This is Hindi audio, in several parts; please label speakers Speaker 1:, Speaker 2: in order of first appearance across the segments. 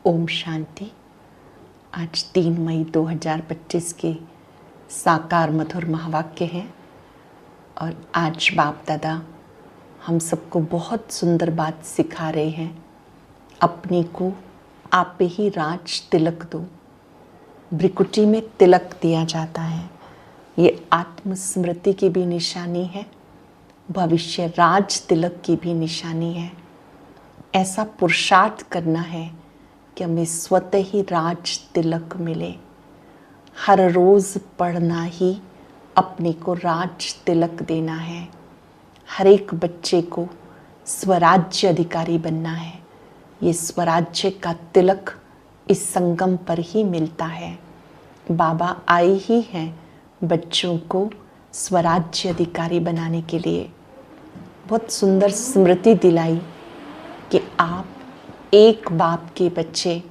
Speaker 1: ओम शांति। आज 3 मई 2025 के साकार मधुर महावाक्य हैं और आज बाप दादा हम सबको बहुत सुंदर बात सिखा रहे हैं। अपने को आप ही राज तिलक दो। भ्रिकुटी में तिलक दिया जाता है। ये आत्मस्मृति की भी निशानी है, भविष्य राज तिलक की भी निशानी है। ऐसा पुरुषार्थ करना है कि हमें स्वतः ही राज तिलक मिले। हर रोज़ पढ़ना ही अपने को राज तिलक देना है। हर एक बच्चे को स्वराज्य अधिकारी बनना है। ये स्वराज्य का तिलक इस संगम पर ही मिलता है। बाबा आए ही हैं बच्चों को स्वराज्य अधिकारी बनाने के लिए। बहुत सुंदर स्मृति दिलाई कि आप एक बाप के बच्चे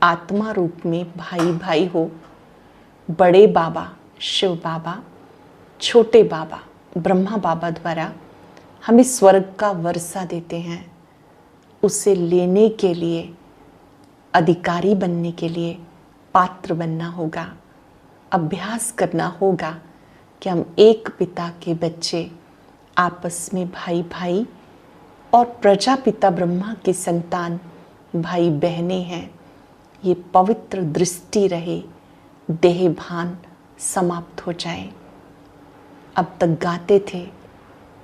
Speaker 1: आत्मा रूप में भाई भाई हो। बड़े बाबा शिव बाबा, छोटे बाबा ब्रह्मा बाबा द्वारा हमें स्वर्ग का वर्षा देते हैं। उसे लेने के लिए, अधिकारी बनने के लिए पात्र बनना होगा। अभ्यास करना होगा कि हम एक पिता के बच्चे आपस में भाई भाई और प्रजापिता ब्रह्मा की संतान भाई बहनें हैं। ये पवित्र दृष्टि रहे, देह भान समाप्त हो जाए। अब तक गाते थे,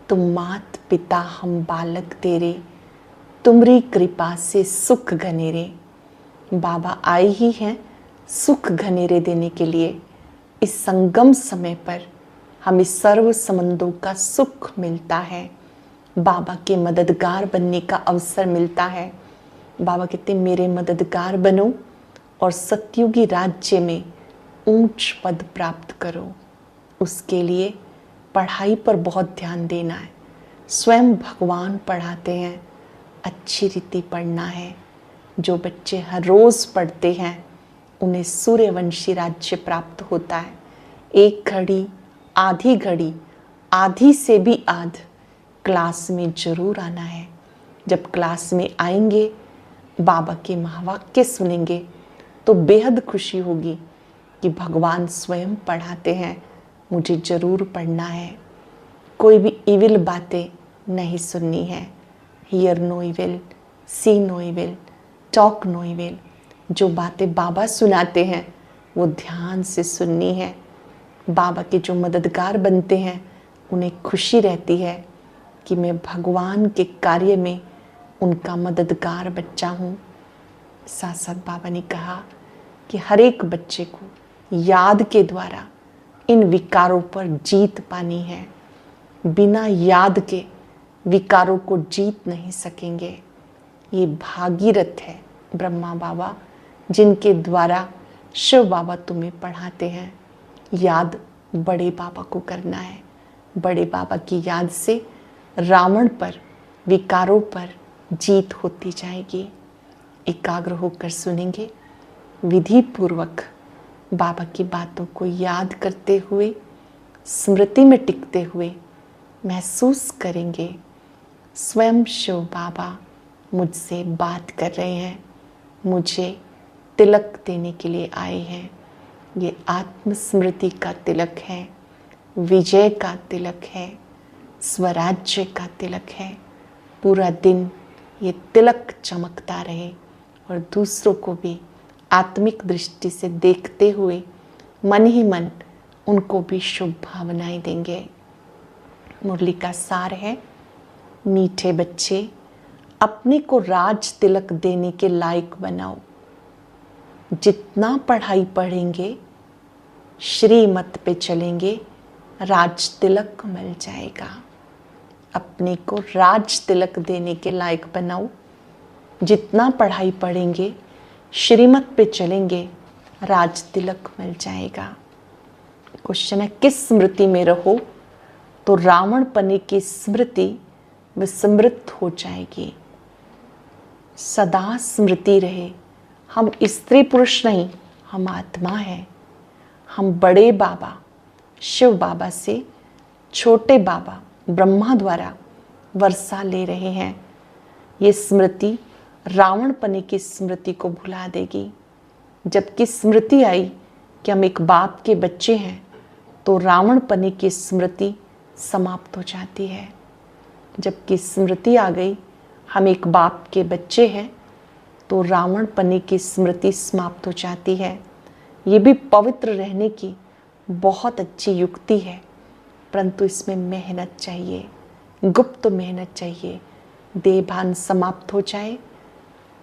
Speaker 1: तुम मात पिता हम बालक तेरे, तुम्हारी कृपा से सुख घनेरे। बाबा आए ही हैं सुख घनेरे देने के लिए। इस संगम समय पर हमें सर्व संबंधों का सुख मिलता है। बाबा के मददगार बनने का अवसर मिलता है। बाबा कहते मेरे मददगार बनो और सतयुगी राज्य में ऊंच पद प्राप्त करो। उसके लिए पढ़ाई पर बहुत ध्यान देना है। स्वयं भगवान पढ़ाते हैं, अच्छी रीति पढ़ना है। जो बच्चे हर रोज़ पढ़ते हैं उन्हें सूर्यवंशी राज्य प्राप्त होता है। एक घड़ी, आधी से भी आध क्लास में जरूर आना है। जब क्लास में आएंगे, बाबा के महावाक्य सुनेंगे तो बेहद खुशी होगी कि भगवान स्वयं पढ़ाते हैं। मुझे जरूर पढ़ना है। कोई भी इविल बातें नहीं सुननी है। Hear no evil, see no evil, talk no evil. जो बातें बाबा सुनाते हैं वो ध्यान से सुननी है। बाबा के जो मददगार बनते हैं उन्हें खुशी रहती है कि मैं भगवान के कार्य में उनका मददगार बच्चा हूँ। साथ साथ बाबा ने कहा कि हर एक बच्चे को याद के द्वारा इन विकारों पर जीत पानी है। बिना याद के विकारों को जीत नहीं सकेंगे। ये भागीरथ है ब्रह्मा बाबा, जिनके द्वारा शिव बाबा तुम्हें पढ़ाते हैं। याद बड़े बाबा को करना है। बड़े बाबा की याद से रावण पर, विकारों पर जीत होती जाएगी। एकाग्र होकर सुनेंगे, विधि पूर्वक बाबा की बातों को याद करते हुए, स्मृति में टिकते हुए महसूस करेंगे स्वयं शिव बाबा मुझसे बात कर रहे हैं, मुझे तिलक देने के लिए आए हैं। ये आत्मस्मृति का तिलक है, विजय का तिलक है, स्वराज्य का तिलक है। पूरा दिन ये तिलक चमकता रहे और दूसरों को भी आत्मिक दृष्टि से देखते हुए मन ही मन उनको भी शुभ भावनाएं देंगे। मुरली का सार है, मीठे बच्चे अपने को राज तिलक देने के लायक बनाओ। जितना पढ़ाई पढ़ेंगे, श्रीमत पे चलेंगे, राज तिलक मिल जाएगा। अपने को राज तिलक देने के लायक बनाओ। जितना पढ़ाई पढ़ेंगे, श्रीमत पे चलेंगे, राज तिलक मिल जाएगा। क्वेश्चन है किस स्मृति में रहो तो रावण पने की स्मृति विस्मृत हो जाएगी। सदा स्मृति रहे, हम स्त्री पुरुष नहीं, हम आत्मा है। हम बड़े बाबा शिव बाबा से छोटे बाबा ब्रह्मा द्वारा वर्षा ले रहे हैं। ये स्मृति रावण पने की स्मृति को भुला देगी। जबकि स्मृति आई कि हम एक बाप के बच्चे हैं तो रावण पने की स्मृति समाप्त हो जाती है। जबकि स्मृति आ गई हम एक बाप के बच्चे हैं तो रावण पने की स्मृति समाप्त हो जाती है। ये भी पवित्र रहने की बहुत अच्छी युक्ति है, परंतु इसमें मेहनत चाहिए, गुप्त मेहनत चाहिए। देहभान समाप्त हो जाए,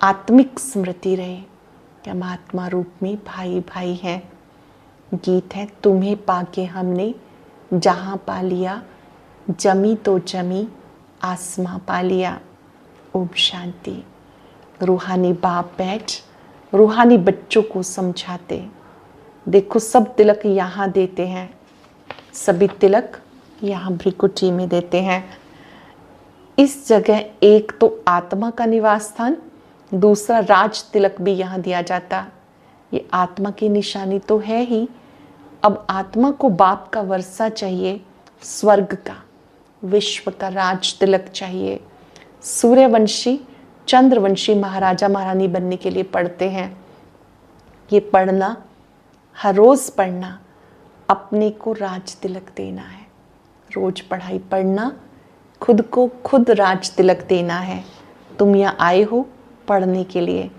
Speaker 1: आत्मिक स्मृति रहे कि हम आत्मा रूप में भाई भाई हैं। गीत है, तुम्हें पाके हमने जहाँ पा लिया, जमी तो जमी आसमां पा लिया। ओम शांति। रूहानी बाप बैठ रूहानी बच्चों को समझाते। देखो सब तिलक यहाँ देते हैं, सभी तिलक यहाँ भ्रिकुटी में देते हैं। इस जगह एक तो आत्मा का निवास स्थान, दूसरा राज तिलक भी यहाँ दिया जाता। ये आत्मा की निशानी तो है ही, अब आत्मा को बाप का वर्षा चाहिए, स्वर्ग का, विश्व का राज तिलक चाहिए। सूर्यवंशी चंद्रवंशी महाराजा महारानी बनने के लिए पढ़ते हैं। ये पढ़ना, हर रोज पढ़ना, अपने को राज तिलक देना है। रोज पढ़ाई पढ़ना, खुद को खुद राज तिलक देना है। तुम यहाँ आए हो पढ़ने के लिए।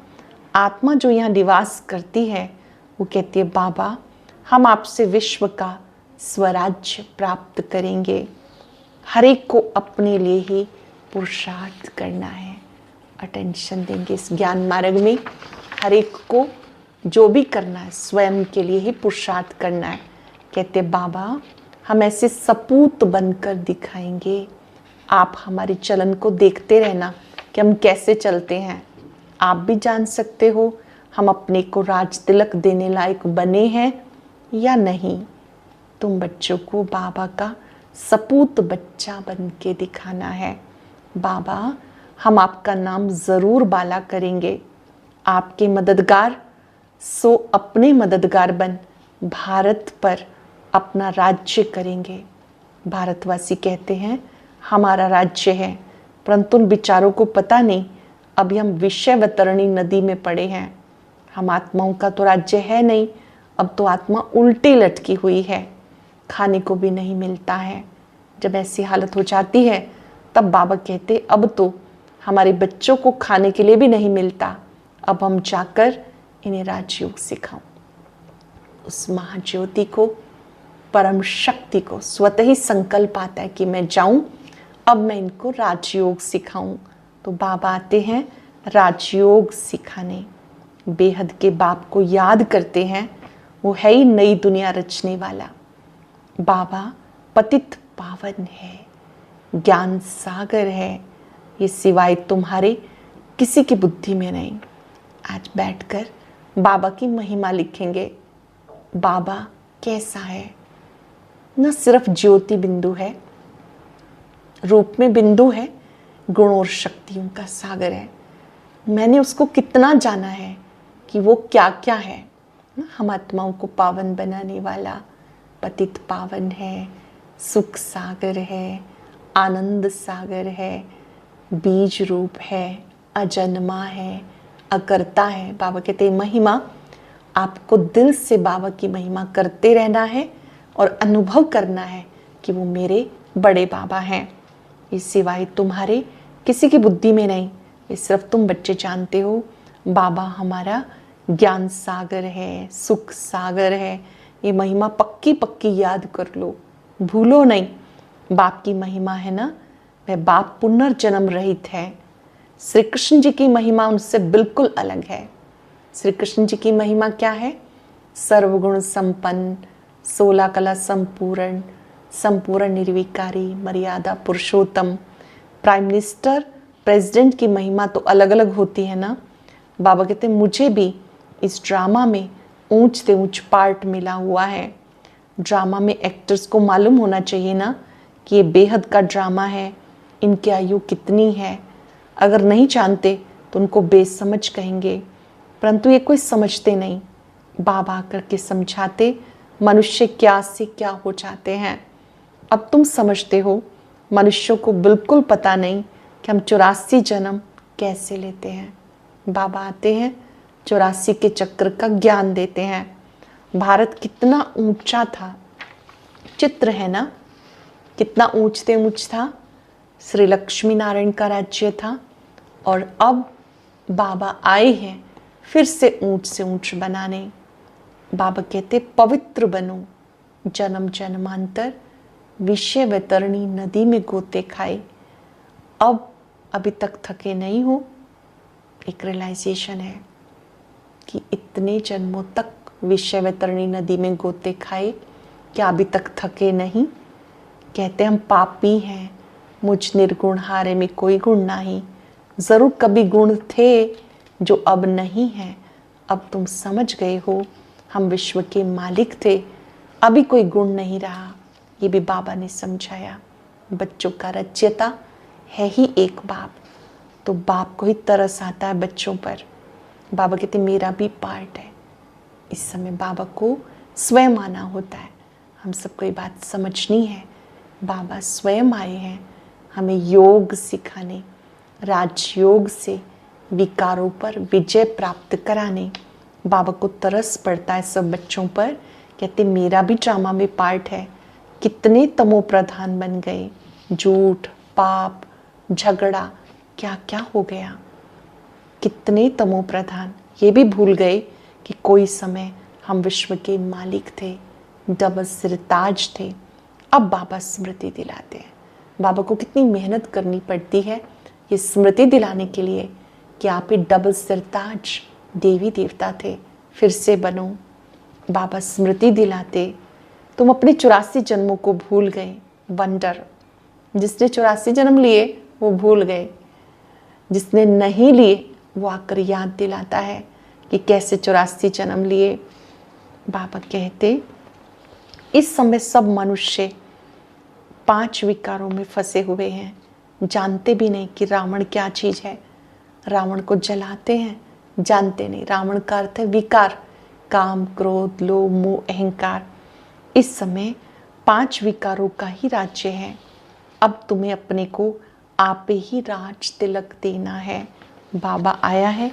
Speaker 1: आत्मा जो यहाँ निवास करती है वो कहती है, बाबा हम आपसे विश्व का स्वराज्य प्राप्त करेंगे। हर एक को अपने लिए ही पुरुषार्थ करना है। अटेंशन देंगे इस ज्ञान मार्ग में। हर एक को जो भी करना है स्वयं के लिए ही पुरुषार्थ करना है। कहते बाबा हम ऐसे सपूत बनकर दिखाएंगे। आप हमारे चलन को देखते रहना कि हम कैसे चलते हैं। आप भी जान सकते हो हम अपने को राज तिलक देने लायक बने हैं या नहीं। तुम बच्चों को बाबा का सपूत बच्चा बन के दिखाना है। बाबा हम आपका नाम ज़रूर बाला करेंगे। आपके मददगार सो अपने मददगार बन भारत पर अपना राज्य करेंगे। भारतवासी कहते हैं हमारा राज्य है, परंतु उन विचारों को पता नहीं। अभी हम विषयवतरणी नदी में पड़े हैं। हम आत्माओं का तो राज्य है नहीं, अब तो आत्मा उल्टी लटकी हुई है, खाने को भी नहीं मिलता है। जब ऐसी हालत हो जाती है तब बाबा कहते अब तो हमारे बच्चों को खाने के लिए भी नहीं मिलता, अब हम जाकर इन्हें राजयोग सिखाऊं। उस महाज्योति को, परम शक्ति को स्वतः ही संकल्प आता है कि मैं जाऊं, अब मैं इनको राजयोग सिखाऊं। तो बाबा आते हैं राजयोग सिखाने। बेहद के बाप को याद करते हैं, वो है ही नई दुनिया रचने वाला। बाबा पतित पावन है, ज्ञान सागर है, ये सिवाय तुम्हारे किसी की बुद्धि में नहीं। आज बैठकर बाबा की महिमा लिखेंगे। बाबा कैसा है, न सिर्फ ज्योति बिंदु है, रूप में बिंदु है, गुण और शक्तियों का सागर है। मैंने उसको कितना जाना है कि वो क्या क्या है। हम आत्माओं को पावन बनाने वाला पतित पावन है, सुख सागर है, आनंद सागर है, बीज रूप है, अजन्मा है, अकर्ता है। बाबा कहते हैं महिमा आपको दिल से बाबा की महिमा करते रहना है और अनुभव करना है कि वो मेरे बड़े बाबा हैं। इस सिवाय तुम्हारे किसी की बुद्धि में नहीं, ये सिर्फ तुम बच्चे जानते हो। बाबा हमारा ज्ञान सागर है, सुख सागर है। ये महिमा पक्की पक्की याद कर लो, भूलो नहीं। बाप की महिमा है ना, वह बाप पुनर्जन्म रहित है। श्री कृष्ण जी की महिमा उनसे बिल्कुल अलग है। श्री कृष्ण जी की महिमा क्या है? सर्वगुण संपन्न, 16 कला संपूर्ण, संपूर्ण निर्विकारी, मर्यादा पुरुषोत्तम। प्राइम मिनिस्टर, प्रेसिडेंट की महिमा तो अलग अलग होती है ना। बाबा कहते हैं मुझे भी इस ड्रामा में ऊंच से ऊंच पार्ट मिला हुआ है। ड्रामा में एक्टर्स को मालूम होना चाहिए ना कि ये बेहद का ड्रामा है, इनकी आयु कितनी है। अगर नहीं जानते तो उनको बेसमझ कहेंगे, परंतु ये कोई समझते नहीं। बाबा आकर के समझाते मनुष्य क्या से क्या हो जाते हैं। अब तुम समझते हो, मनुष्यों को बिल्कुल पता नहीं कि हम 84 जन्म कैसे लेते हैं। बाबा आते हैं, 84 के चक्र का ज्ञान देते हैं। भारत कितना ऊंचा था, चित्र है ना, कितना ऊंच से ऊंच था। श्री लक्ष्मी नारायण का राज्य था और अब बाबा आए हैं फिर से ऊंच बनाने। बाबा कहते पवित्र बनो, जन्म जन्मांतर विषय वैतरणी नदी में गोते खाए। अब अभी तक थके नहीं हो। एक रियलाइजेशन है कि इतने जन्मों तक विषय वैतरणी नदी में गोते खाए, क्या अभी तक थके नहीं? कहते हम पापी हैं, मुझ निर्गुण हारे में कोई गुण नहीं। जरूर कभी गुण थे जो अब नहीं है। अब तुम समझ गए हो हम विश्व के मालिक थे, अभी कोई गुण नहीं रहा। ये भी बाबा ने समझाया। बच्चों का रच्यता है ही एक बाप, तो बाप को ही तरस आता है बच्चों पर। बाबा कहते मेरा भी पार्ट है। इस समय बाबा को स्वयं आना होता है। हम सबको ये बात समझनी है। बाबा स्वयं आए हैं हमें योग सिखाने, राजयोग से विकारों पर विजय प्राप्त कराने। बाबा को तरस पड़ता है सब बच्चों पर। कहते मेरा भी ड्रामा में पार्ट है। कितने तमो प्रधान बन गए, झूठ, पाप, झगड़ा, क्या क्या हो गया। कितने तमो प्रधान, ये भी भूल गए कि कोई समय हम विश्व के मालिक थे, डबल सिरताज थे। अब बाबा स्मृति दिलाते हैं। बाबा को कितनी मेहनत करनी पड़ती है ये स्मृति दिलाने के लिए कि आप ही डबल सिरताज देवी देवता थे, फिर से बनो। बाबा स्मृति दिलाते, तुम अपने 84 जन्मों को भूल गए। वंडर, जिसने 84 जन्म लिए वो भूल गए, जिसने नहीं लिए वो आकर याद दिलाता है कि कैसे 84 जन्म लिए। बाबा कहते इस समय सब मनुष्य 5 विकारों में फंसे हुए हैं, जानते भी नहीं कि रावण क्या चीज है। रावण को जलाते हैं, जानते नहीं। रावण का अर्थ है विकार, काम, क्रोध, लोभ, मोह, अहंकार। इस समय 5 विकारों का ही राज्य है। अब तुम्हें अपने को आप ही राज तिलक देना है। बाबा आया है,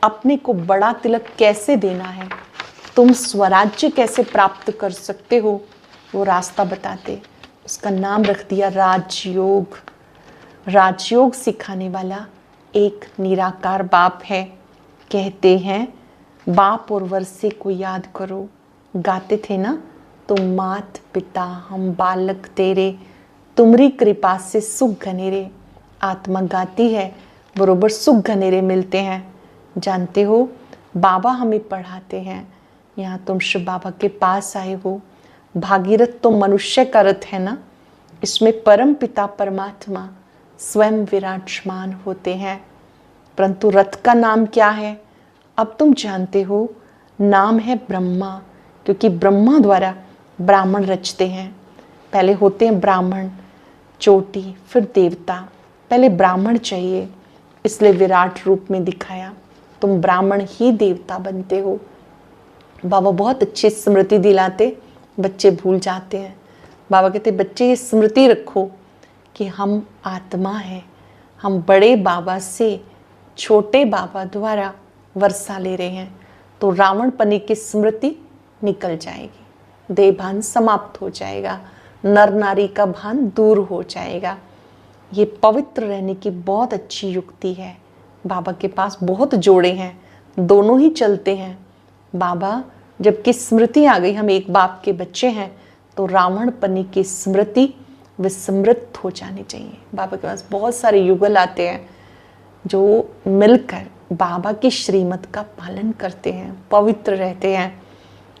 Speaker 1: अपने को बड़ा तिलक कैसे देना है, तुम स्वराज्य कैसे प्राप्त कर सकते हो, वो रास्ता बताते। उसका नाम रख दिया राजयोग। राजयोग सिखाने वाला एक निराकार बाप है। कहते हैं बाप और वर्षे को याद करो। गाते थे ना, तुम मात पिता हम बालक तेरे, तुम्हारी कृपा से सुख घनेरे। आत्मा गाती है, बरोबर सुख घनेरे मिलते हैं। जानते हो बाबा हमें पढ़ाते हैं। यहाँ तुम शिव बाबा के पास आए हो। भागीरथ तो मनुष्य का रथ है ना, इसमें परम पिता परमात्मा स्वयं विराजमान होते हैं। परंतु रथ का नाम क्या है अब तुम जानते हो। नाम है ब्रह्मा, क्योंकि ब्रह्मा द्वारा ब्राह्मण रचते हैं। पहले होते हैं ब्राह्मण, चोटी, फिर देवता। पहले ब्राह्मण चाहिए, इसलिए विराट रूप में दिखाया। तुम ब्राह्मण ही देवता बनते हो। बाबा बहुत अच्छी स्मृति दिलाते, बच्चे भूल जाते हैं। बाबा कहते बच्चे ये स्मृति रखो कि हम आत्मा है। हम बड़े बाबा से छोटे बाबा द्वारा वर्षा ले रहे हैं, तो रावण पने की स्मृति निकल जाएगी, देह भान समाप्त हो जाएगा, नर नारी का भान दूर हो जाएगा। ये पवित्र रहने की बहुत अच्छी युक्ति है। बाबा के पास बहुत जोड़े हैं, दोनों ही चलते हैं। बाबा जबकि स्मृति आ गई, हम एक बाप के बच्चे हैं, तो रावण पने की स्मृति विस्मृत हो जानी चाहिए। बाबा के पास बहुत सारे युगल आते हैं जो मिलकर बाबा की श्रीमत का पालन करते हैं, पवित्र रहते हैं।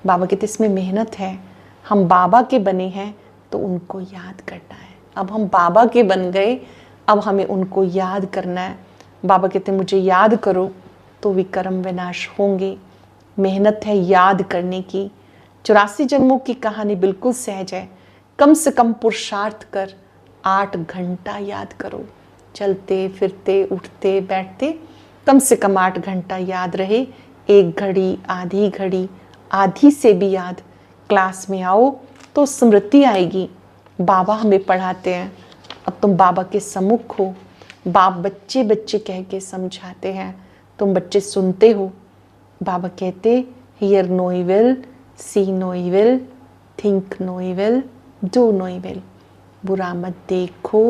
Speaker 1: बाबा कहते इसमें मेहनत है। हम बाबा के बने हैं तो उनको याद करना है। अब हम बाबा के बन गए, अब हमें उनको याद करना है। बाबा कहते मुझे याद करो तो विकर्म विनाश होंगे। मेहनत है याद करने की। 84 जन्मों की कहानी बिल्कुल सहज है। कम से कम पुरुषार्थ कर 8 घंटा याद करो। चलते फिरते उठते बैठते कम से कम 8 घंटा याद रहे। 1 घड़ी, आधी घड़ी, आधी से भी याद। क्लास में आओ तो स्मृति आएगी। बाबा हमें पढ़ाते हैं। अब तुम बाबा के सम्मुख हो, बाप बच्चे बच्चे कह के समझाते हैं। तुम बच्चे सुनते हो, बाबा कहते hear no evil, see no evil, think no evil, do no evil. बुरा मत देखो,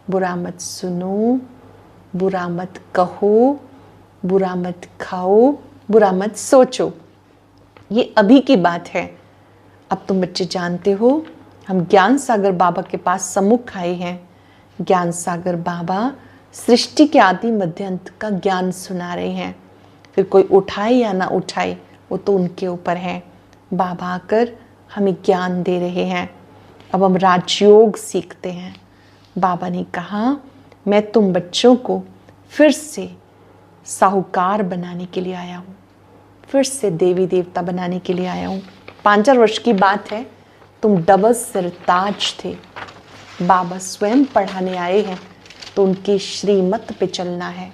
Speaker 1: बुरा मत सुनो, बुरा मत कहो, बुरा मत खाओ, बुरा मत सोचो। ये अभी की बात है। अब तुम बच्चे जानते हो, हम ज्ञान सागर बाबा के पास सम्मुख आए हैं। ज्ञान सागर बाबा सृष्टि के आदि मध्य अंत का ज्ञान सुना रहे हैं। फिर कोई उठाए या ना उठाए वो तो उनके ऊपर है। बाबा आकर हमें ज्ञान दे रहे हैं। अब हम राजयोग सीखते हैं। बाबा ने कहा, मैं तुम बच्चों को फिर से साहूकार बनाने के लिए आया हूँ, फिर से देवी देवता बनाने के लिए आया हूँ। 5 वर्ष की बात है, तुम डबल सिरताज थे। बाबा स्वयं पढ़ाने आए हैं तो उनकी श्रीमत पे चलना है,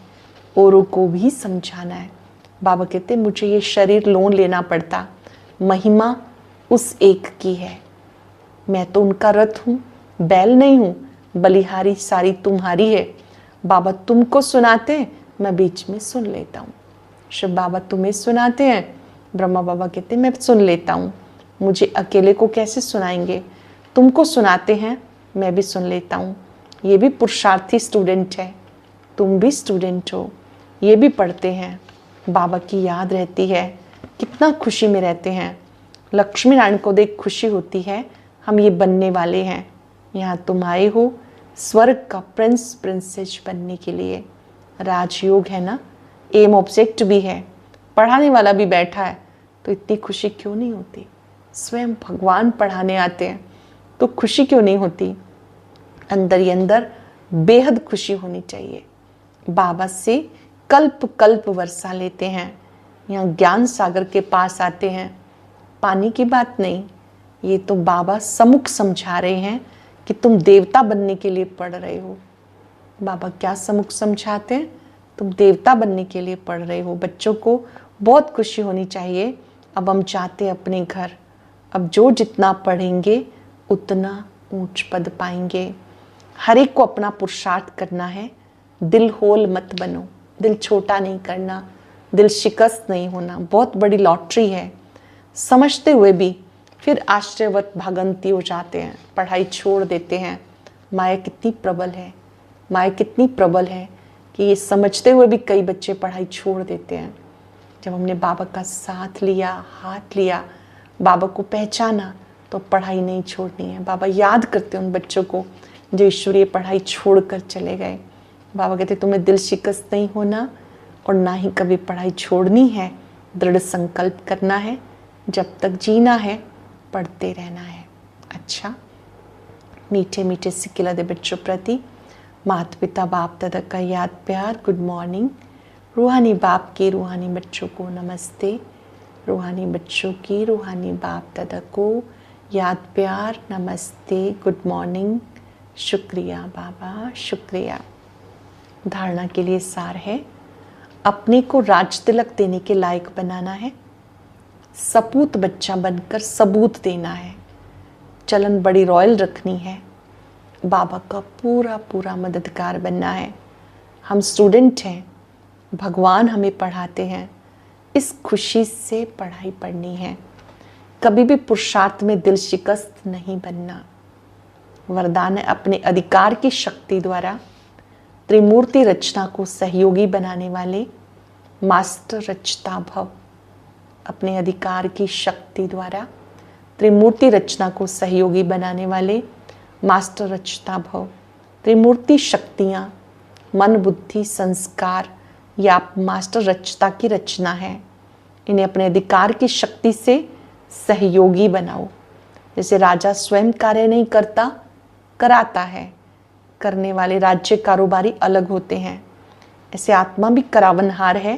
Speaker 1: औरों को भी समझाना है। बाबा कहते मुझे ये शरीर लोन लेना पड़ता, महिमा उस एक की है। मैं तो उनका रथ हूँ, बैल नहीं हूँ, बलिहारी सारी तुम्हारी है। बाबा तुमको सुनाते, मैं बीच में सुन लेता हूँ। शिव बाबा तुम्हें सुनाते हैं, ब्रह्मा बाबा कहते मैं सुन लेता हूँ। मुझे अकेले को कैसे सुनाएंगे, तुमको सुनाते हैं, मैं भी सुन लेता हूँ। ये भी पुरुषार्थी स्टूडेंट है, तुम भी स्टूडेंट हो, ये भी पढ़ते हैं। बाबा की याद रहती है, कितना खुशी में रहते हैं। लक्ष्मी नारायण को देख खुशी होती है, हम ये बनने वाले हैं। यहाँ तुम आए हो स्वर्ग का प्रिंस प्रिंसेस बनने के लिए। राजयोग है ना, एम ऑब्जेक्ट भी है, पढ़ाने वाला भी बैठा है, तो इतनी खुशी क्यों नहीं होती। स्वयं भगवान पढ़ाने आते हैं तो खुशी क्यों नहीं होती। अंदर ही अंदर बेहद खुशी होनी चाहिए। बाबा से कल्प कल्प वर्षा लेते हैं। यहाँ ज्ञान सागर के पास आते हैं, पानी की बात नहीं, ये तो बाबा सम्मुख समझा रहे हैं कि तुम देवता बनने के लिए पढ़ रहे हो। बाबा क्या सम्मुख समझाते हैं, तुम देवता बनने के लिए पढ़ रहे हो। बच्चों को बहुत खुशी होनी चाहिए। अब हम चाहते अपने घर, अब जो जितना पढ़ेंगे उतना ऊंच पद पाएंगे। हर एक को अपना पुरुषार्थ करना है। दिल होल मत बनो, दिल छोटा नहीं करना, दिल शिकस्त नहीं होना। बहुत बड़ी लॉटरी है। समझते हुए भी फिर आश्चर्यवत भागंती हो जाते हैं, पढ़ाई छोड़ देते हैं। माया कितनी प्रबल है, माया कितनी प्रबल है कि ये समझते हुए भी कई बच्चे पढ़ाई छोड़ देते हैं। जब हमने बाबा का साथ लिया, हाथ लिया, बाबा को पहचाना, तो पढ़ाई नहीं छोड़नी है। बाबा याद करते उन बच्चों को जो ईश्वरीय पढ़ाई छोड़कर चले गए। बाबा कहते तुम्हें दिल शिकस्त नहीं होना और ना ही कभी पढ़ाई छोड़नी है। दृढ़ संकल्प करना है, जब तक जीना है पढ़ते रहना है। अच्छा, मीठे मीठे सिक्किला दे बच्चों प्रति माता पिता बाप दादा का याद प्यार, गुड मॉर्निंग। रूहानी बाप के रूहानी बच्चों को नमस्ते। रूहानी बच्चों की रूहानी बाप दादा को याद प्यार, नमस्ते, गुड मॉर्निंग। शुक्रिया बाबा, शुक्रिया। धारणा के लिए सार है, अपने को राज तिलक देने के लायक बनाना है। सपूत बच्चा बनकर सबूत देना है। चलन बड़ी रॉयल रखनी है। बाबा का पूरा पूरा मददगार बनना है। हम स्टूडेंट हैं, भगवान हमें पढ़ाते हैं, इस खुशी से पढ़ाई पढ़नी है। कभी भी पुरुषार्थ में दिल शिकस्त नहीं बनना। वरदान है, अपने अधिकार की शक्ति द्वारा त्रिमूर्ति रचना को सहयोगी बनाने वाले मास्टर रचता भव। अपने अधिकार की शक्ति द्वारा त्रिमूर्ति रचना को सहयोगी बनाने वाले मास्टर रचता भव। त्रिमूर्ति शक्तियाँ मन, बुद्धि, संस्कार या मास्टर रचता की रचना है। इन्हें अपने अधिकार की शक्ति से सहयोगी बनाओ। जैसे राजा स्वयं कार्य नहीं करता, कराता है। करने वाले राज्य कारोबारी अलग होते हैं, ऐसे आत्मा भी करावनहार है।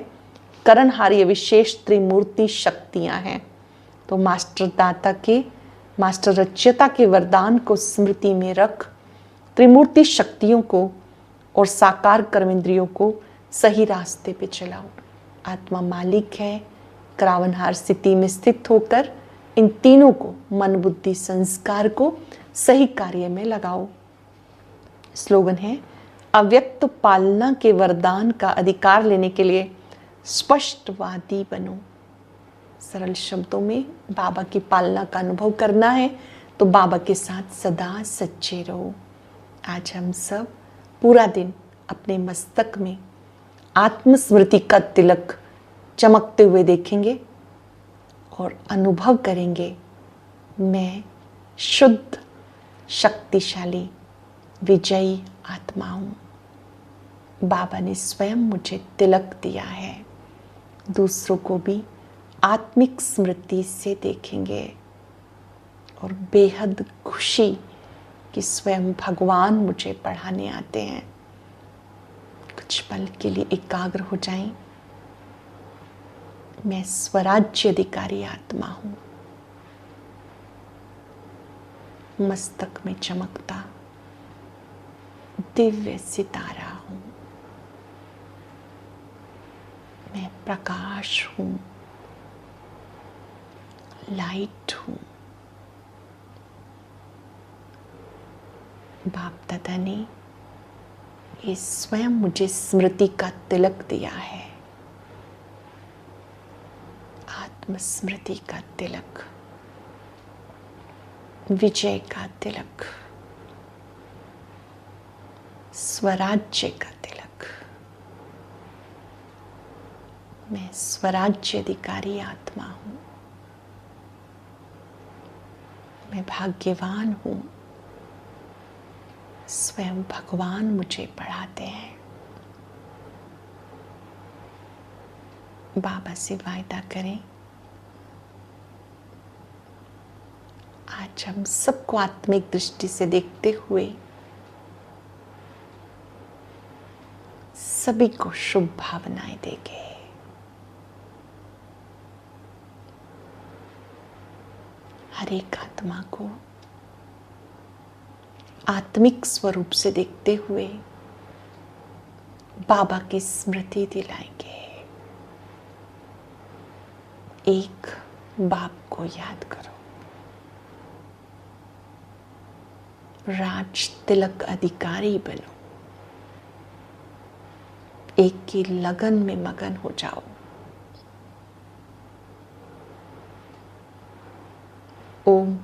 Speaker 1: करणहार ये विशेष त्रिमूर्ति शक्तियां हैं। तो मास्टर दाता के, मास्टर रचयिता के वरदान को स्मृति में रख त्रिमूर्ति शक्तियों को और साकार कर्मेंद्रियों को सही रास्ते पे चलाओ। आत्मा मालिक है। करावनहार स्थिति में स्थित होकर इन तीनों को, मन, बुद्धि, संस्कार को सही कार्य में लगाओ। स्लोगन है, अव्यक्त पालना के वरदान का अधिकार लेने के लिए स्पष्टवादी बनो। सरल शब्दों में बाबा की पालना का अनुभव करना है तो बाबा के साथ सदा सच्चे रहो। आज हम सब पूरा दिन अपने मस्तक में आत्मस्मृति का तिलक चमकते हुए देखेंगे और अनुभव करेंगे, मैं शुद्ध, शक्तिशाली, विजयी आत्मा हूँ। बाबा ने स्वयं मुझे तिलक दिया है। दूसरों को भी आत्मिक स्मृति से देखेंगे और बेहद खुशी कि स्वयं भगवान मुझे पढ़ाने आते हैं। कुछ पल के लिए एकाग्र हो जाएं। मैं स्वराज्य अधिकारी आत्मा हूं। मस्तक में चमकता दिव्य सितारा हूं। मैं प्रकाश हूं, लाइट हूं। बाप दादा ने ये स्वयं मुझे स्मृति का तिलक दिया है, आत्मस्मृति का तिलक, विजय का तिलक, स्वराज्य का तिलक। मैं स्वराज्य अधिकारी आत्मा हूं। मैं भाग्यवान हूं। स्वयं भगवान मुझे पढ़ाते हैं। बाबा से वायदा करें, आज हम सबको आत्मिक दृष्टि से देखते हुए सभी को शुभ भावनाएं देंगे। हर एक आत्मा को आत्मिक स्वरूप से देखते हुए बाबा की स्मृति दिलाएंगे। एक बाप को याद करो, राज तिलक अधिकारी बनो। एक की लगन में मगन हो जाओ। ओम